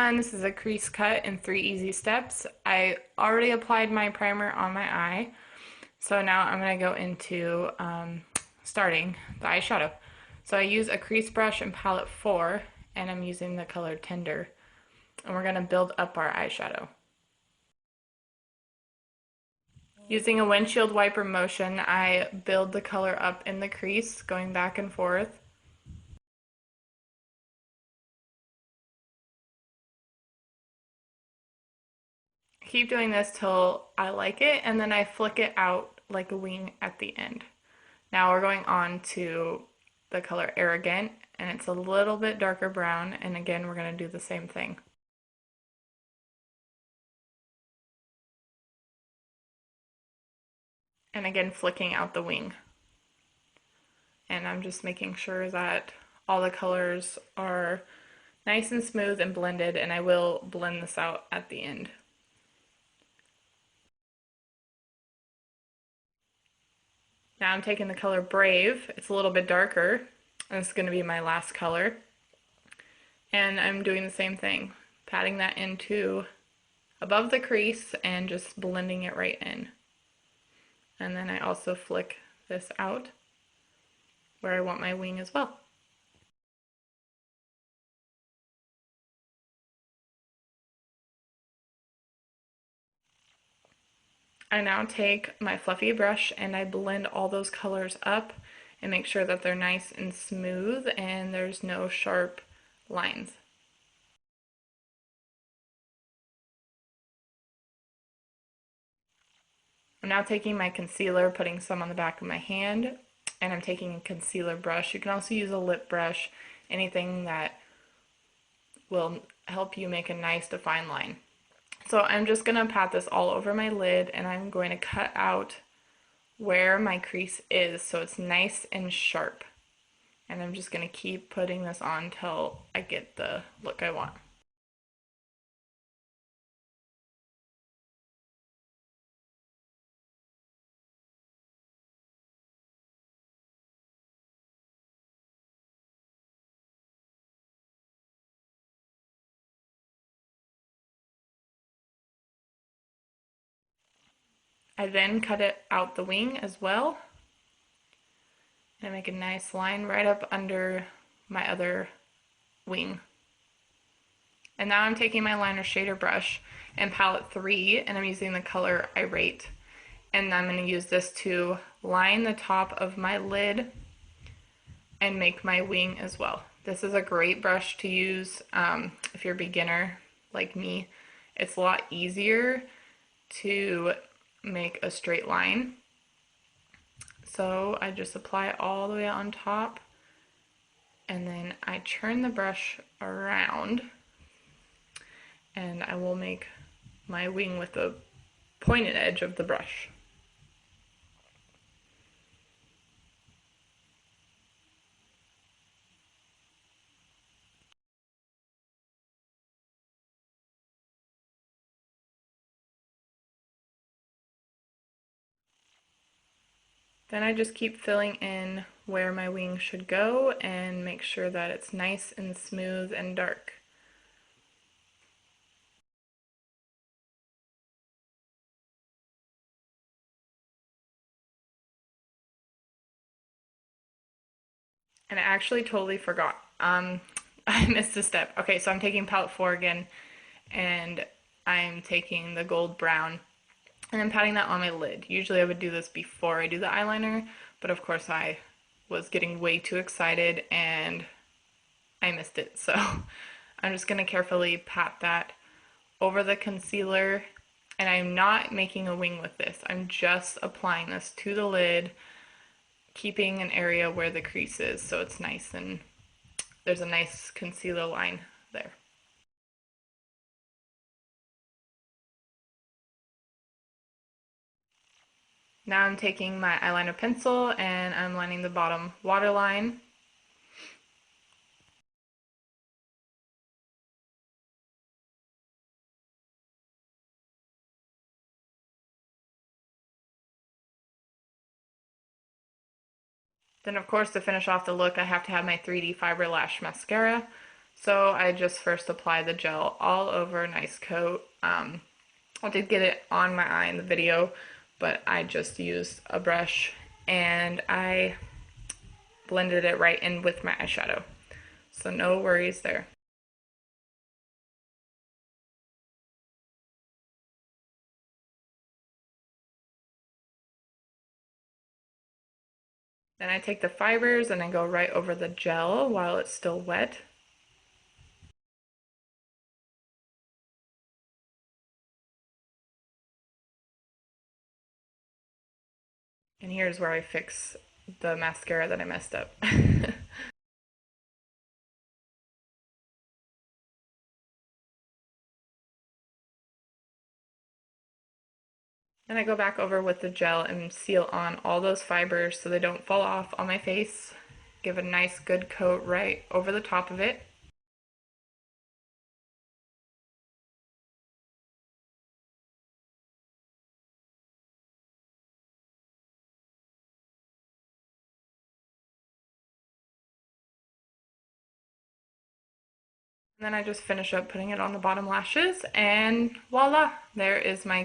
everyone, this is a crease cut in 3 easy steps. I already applied my primer on my eye, so now I'm going to go into starting the eyeshadow. So I use a crease brush in Palette 4, and I'm using the color Tender, and we're going to build up our eyeshadow. Using a windshield wiper motion, I build the color up in the crease, going back and forth. Keep doing this till I like it, and then I flick it out like a wing at the end. Now we're going on to the color Arrogant, and it's a little bit darker brown, and again we're going to do the same thing. And again flicking out the wing. And I'm just making sure that all the colors are nice and smooth and blended, and I will blend this out at the end. Now I'm taking the color Brave. It's a little bit darker, and it's going to be my last color. And I'm doing the same thing, patting that into above the crease and just blending it right in. And then I also flick this out where I want my wing as well. I now take my fluffy brush and I blend all those colors up and make sure that they're nice and smooth and there's no sharp lines. I'm now taking my concealer, putting some on the back of my hand, and I'm taking a concealer brush. You can also use a lip brush, anything that will help you make a nice defined line. So I'm just going to pat this all over my lid, and I'm going to cut out where my crease is so it's nice and sharp. And I'm just going to keep putting this on till I get the look I want. I then cut it out the wing as well. And I make a nice line right up under my other wing. And now I'm taking my liner shader brush in palette 3 and I'm using the color Irate. And I'm going to use this to line the top of my lid and make my wing as well. This is a great brush to use if you're a beginner like me. It's a lot easier to make a straight line. So I just apply it all the way on top, and then I turn the brush around, and I will make my wing with the pointed edge of the brush. Then I just keep filling in where my wing should go and make sure that it's nice and smooth and dark. And I actually totally forgot. I missed a step. Okay, so I'm taking palette 4 again, and I'm taking the gold brown, and I'm patting that on my lid. Usually I would do this before I do the eyeliner, but of course I was getting way too excited and I missed it. So I'm just going to carefully pat that over the concealer, and I'm not making a wing with this. I'm just applying this to the lid, keeping an area where the crease is so it's nice and there's a nice concealer line there. Now I'm taking my eyeliner pencil and I'm lining the bottom waterline. Then of course to finish off the look I have to have my 3D Fiber Lash Mascara. So I just first apply the gel all over a nice coat. I did get it on my eye in the video, but I just used a brush and I blended it right in with my eyeshadow. So no worries there. Then I take the fibers and I go right over the gel while it's still wet. And here's where I fix the mascara that I messed up. Then I go back over with the gel and seal on all those fibers so they don't fall off on my face. Give a nice good coat right over the top of it. And then I just finish up putting it on the bottom lashes and voila, there is my